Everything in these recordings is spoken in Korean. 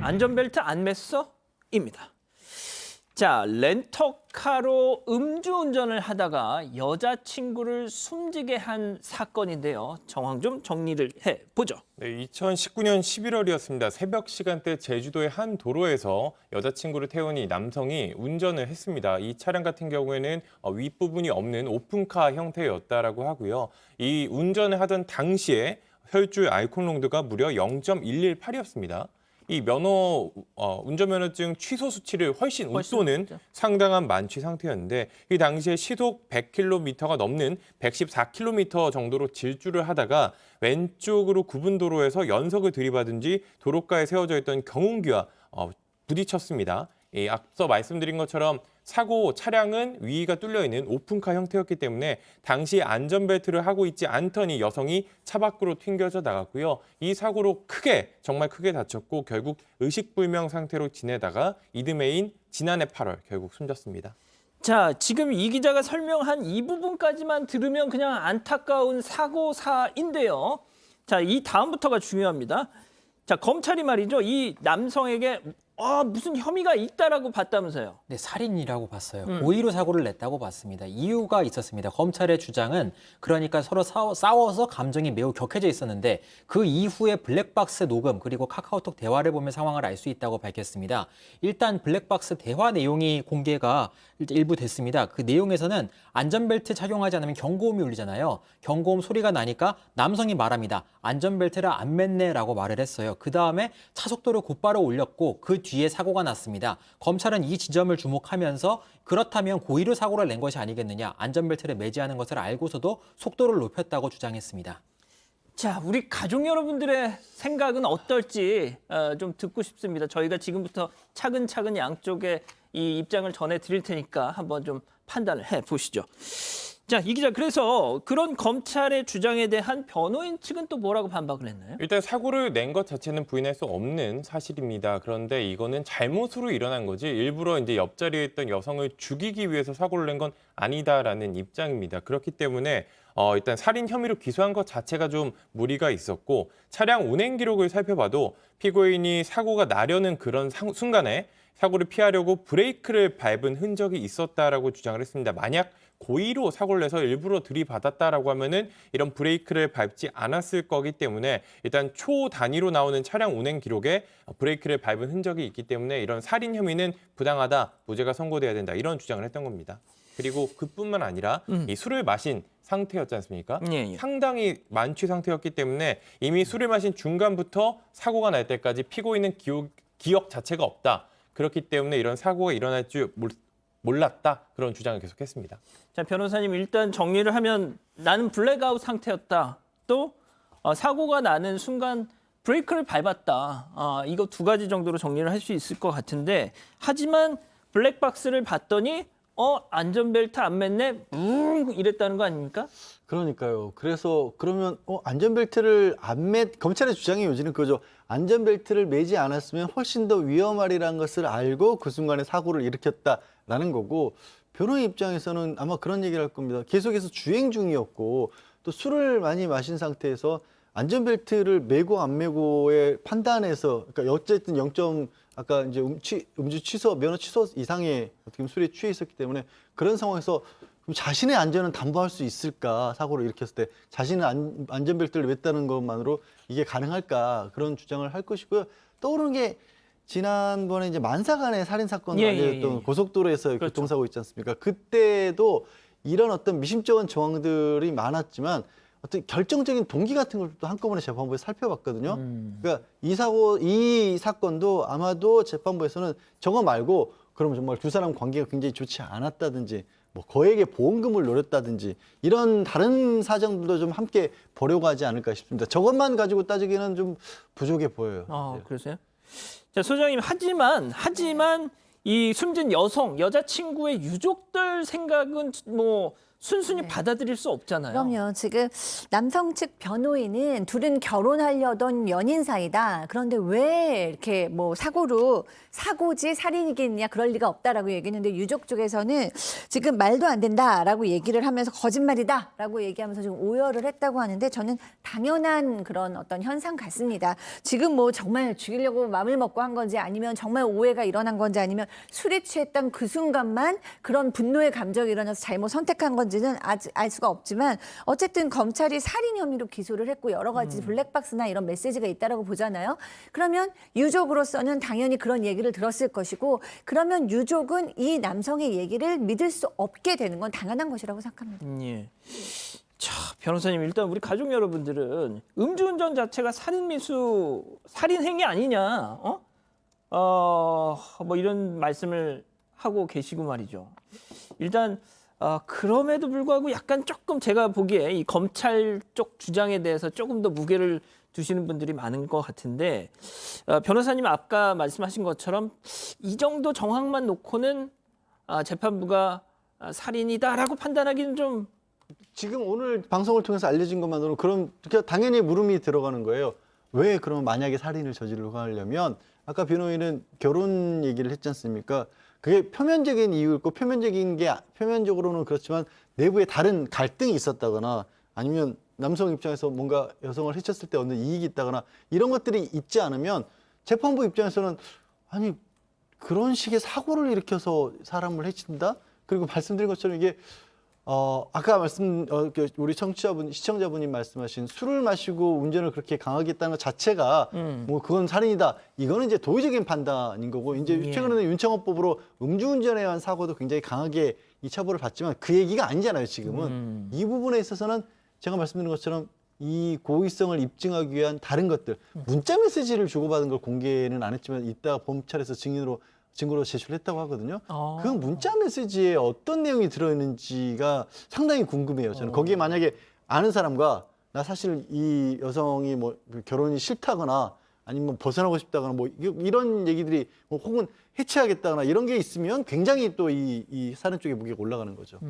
안전벨트 안 맸어? 입니다. 자, 렌터카로 음주운전을 하다가 여자친구를 숨지게 한 사건인데요. 정황 좀 정리를 해보죠. 네, 2019년 11월이었습니다. 새벽 시간대 제주도의 한 도로에서 여자친구를 태운 이 남성이 운전을 했습니다. 이 차량 같은 경우에는 윗부분이 없는 오픈카 형태였다라고 하고요. 이 운전을 하던 당시에 혈중 알코올 농도가 무려 0.118이었습니다. 이 운전면허증 취소 수치를 훨씬 웃도는 높죠. 상당한 만취 상태였는데 이 당시에 시속 100km가 넘는 114km 정도로 질주를 하다가 왼쪽으로 굽은 도로에서 연석을 들이받은 뒤 도로가에 세워져 있던 경운기와 부딪혔습니다. 앞서 말씀드린 것처럼 사고 차량은 위가 뚫려 있는 오픈카 형태였기 때문에 당시 안전벨트를 하고 있지 않던 이 여성이 차 밖으로 튕겨져 나갔고요. 이 사고로 정말 크게 다쳤고 결국 의식불명 상태로 지내다가 이듬해인 지난해 8월 결국 숨졌습니다. 자, 지금 이 기자가 설명한 이 부분까지만 들으면 그냥 안타까운 사고사인데요. 자, 이 다음부터가 중요합니다. 자, 검찰이 말이죠. 이 남성에게 무슨 혐의가 있다라고 봤다면서요. 네, 살인이라고 봤어요. 고의로 사고를 냈다고 봤습니다. 이유가 있었습니다. 검찰의 주장은 그러니까 서로 싸워서 감정이 매우 격해져 있었는데 그 이후에 블랙박스 녹음 그리고 카카오톡 대화를 보면 상황을 알 수 있다고 밝혔습니다. 일단 블랙박스 대화 내용이 공개가 일부 됐습니다. 그 내용에서는 안전벨트 착용하지 않으면 경고음이 울리잖아요. 경고음 소리가 나니까 남성이 말합니다. 안전벨트를 안 맸네라고 말을 했어요. 그 다음에 차속도를 곧바로 올렸고 그 뒤에 사고가 났습니다. 검찰은 이 지점을 주목하면서 그렇다면 고의로 사고를 낸 것이 아니겠느냐. 안전벨트를 매지 않은 것을 알고서도 속도를 높였다고 주장했습니다. 자, 우리 가족 여러분들의 생각은 어떨지 좀 듣고 싶습니다. 저희가 지금부터 차근차근 양쪽의 이 입장을 전해드릴 테니까 한번 좀 판단을 해보시죠. 자, 이 기자, 그래서 그런 검찰의 주장에 대한 변호인 측은 또 뭐라고 반박을 했나요? 일단 사고를 낸 것 자체는 부인할 수 없는 사실입니다. 그런데 이거는 잘못으로 일어난 거지 일부러 이제 옆자리에 있던 여성을 죽이기 위해서 사고를 낸 건 아니다라는 입장입니다. 그렇기 때문에 일단 살인 혐의로 기소한 것 자체가 좀 무리가 있었고 차량 운행 기록을 살펴봐도 피고인이 사고가 나려는 그런 순간에 사고를 피하려고 브레이크를 밟은 흔적이 있었다라고 주장을 했습니다. 만약 고의로 사고를 내서 일부러 들이받았다라고 하면은 이런 브레이크를 밟지 않았을 거기 때문에 일단 초 단위로 나오는 차량 운행 기록에 브레이크를 밟은 흔적이 있기 때문에 이런 살인 혐의는 부당하다, 무죄가 선고돼야 된다 이런 주장을 했던 겁니다. 그리고 그뿐만 아니라 이 술을 마신 상태였지 않습니까? 예. 상당히 만취 상태였기 때문에 이미 술을 마신 중간부터 사고가 날 때까지 피고인은 기억 자체가 없다. 그렇기 때문에 이런 사고가 일어날 줄 몰랐다. 그런 주장을 계속했습니다. 자, 변호사님, 일단 정리를 하면 나는 블랙아웃 상태였다. 또 사고가 나는 순간 브레이크를 밟았다. 이거 두 가지 정도로 정리를 할 수 있을 것 같은데 하지만 블랙박스를 봤더니 안전벨트 안 맸네? 이랬다는 거 아닙니까? 그러니까요. 그래서 그러면 안전벨트를 검찰의 주장이 요지는 그거죠. 안전벨트를 매지 않았으면 훨씬 더 위험하리라는 것을 알고 그 순간에 사고를 일으켰다라는 거고 변호인 입장에서는 아마 그런 얘기를 할 겁니다. 계속해서 주행 중이었고 또 술을 많이 마신 상태에서 안전벨트를 매고 안 매고의 판단에서 그러니까 어쨌든 아까 이제 음주 취소, 면허 취소 이상의 어떻게 보면 술에 취해 있었기 때문에 그런 상황에서 그럼 자신의 안전은 담보할 수 있을까? 사고를 일으켰을 때 자신의 안전벨트를 맸다는 것만으로 이게 가능할까? 그런 주장을 할 것이고요. 떠오르는 게 지난번에 이제 만사간의 살인 사건 관련했던 고속도로에서 그렇죠. 교통사고 있지 않습니까? 그때도 이런 어떤 미심쩍은 정황들이 많았지만 어떤 결정적인 동기 같은 걸 또 한꺼번에 재판부에 살펴봤거든요. 그러니까 이 사건도 아마도 재판부에서는 저거 말고 그러면 정말 두 사람 관계가 굉장히 좋지 않았다든지 뭐 거액의 보험금을 노렸다든지 이런 다른 사정들도 좀 함께 보려고 하지 않을까 싶습니다. 저것만 가지고 따지기는 좀 부족해 보여요. 네. 그러세요? 자, 소장님, 하지만 이 숨진 여자친구의 유족들 생각은 뭐 순순히 받아들일 수 없잖아요. 그럼요. 지금 남성 측 변호인은 둘은 결혼하려던 연인 사이다. 그런데 왜 이렇게 뭐 사고지 살인이겠냐 그럴 리가 없다라고 얘기했는데 유족 쪽에서는 지금 말도 안 된다라고 얘기를 하면서 거짓말이다라고 얘기하면서 지금 오열을 했다고 하는데 저는 당연한 그런 어떤 현상 같습니다. 지금 뭐 정말 죽이려고 마음을 먹고 한 건지 아니면 정말 오해가 일어난 건지 아니면 술에 취했던 그 순간만 그런 분노의 감정이 일어나서 잘못 선택한 건지는 아직 알 수가 없지만 어쨌든 검찰이 살인 혐의로 기소를 했고 여러 가지 블랙박스나 이런 메시지가 있다라고 보잖아요. 그러면 유족으로서는 당연히 그런 얘기를 들었을 것이고 그러면 유족은 이 남성의 얘기를 믿을 수 없게 되는 건 당연한 것이라고 생각합니다. 예. 자, 변호사님 일단 우리 가족 여러분들은 음주운전 자체가 살인 행위 아니냐? 뭐 이런 말씀을 하고 계시고 말이죠. 일단 그럼에도 불구하고 약간 조금 제가 보기에 이 검찰 쪽 주장에 대해서 조금 더 무게를 두시는 분들이 많은 것 같은데 변호사님 아까 말씀하신 것처럼 이 정도 정황만 놓고는 재판부가 살인이다라고 판단하기는 좀 지금 오늘 방송을 통해서 알려진 것만으로 그럼 당연히 물음이 들어가는 거예요. 왜 그럼 만약에 살인을 저지르고 하려면 아까 변호인은 결혼 얘기를 했지 않습니까? 그게 표면적인 이유였고 표면적으로는 그렇지만 내부에 다른 갈등이 있었다거나 아니면 남성 입장에서 뭔가 여성을 해쳤을 때 얻는 이익이 있다거나 이런 것들이 있지 않으면 재판부 입장에서는 아니 그런 식의 사고를 일으켜서 사람을 해친다? 그리고 말씀드린 것처럼 이게 아까 우리 시청자분이 말씀하신 술을 마시고 운전을 그렇게 강하게 했다는 것 자체가 뭐 그건 살인이다. 이거는 이제 도의적인 판단인 거고 이제 최근에는 윤창호법으로 음주운전에 의한 사고도 굉장히 강하게 이 처벌을 받지만 그 얘기가 아니잖아요. 지금은 이 부분에 있어서는 제가 말씀드린 것처럼 이 고의성을 입증하기 위한 다른 것들 문자 메시지를 주고받은 걸 공개는 안 했지만 이따 검찰에서 증거로 제출을 했다고 하거든요. 그 문자 메시지에 어떤 내용이 들어있는지가 상당히 궁금해요. 저는 거기에 만약에 아는 사람과 나 사실 이 여성이 뭐 결혼이 싫다거나 아니면 벗어나고 싶다거나 뭐 이런 얘기들이 뭐 혹은 해체하겠다거나 이런 게 있으면 굉장히 또 이 살인 쪽에 무게가 올라가는 거죠.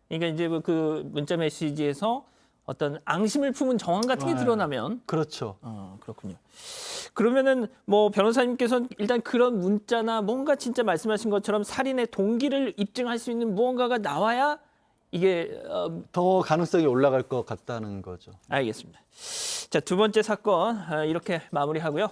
그러니까 이제 그 문자 메시지에서 어떤 앙심을 품은 정황 같은 게 드러나면 그렇죠. 그렇군요. 그러면은 뭐 변호사님께서는 일단 그런 문자나 뭔가 진짜 말씀하신 것처럼 살인의 동기를 입증할 수 있는 무언가가 나와야 이게 더 가능성이 올라갈 것 같다는 거죠. 알겠습니다. 자, 두 번째 사건 이렇게 마무리하고요.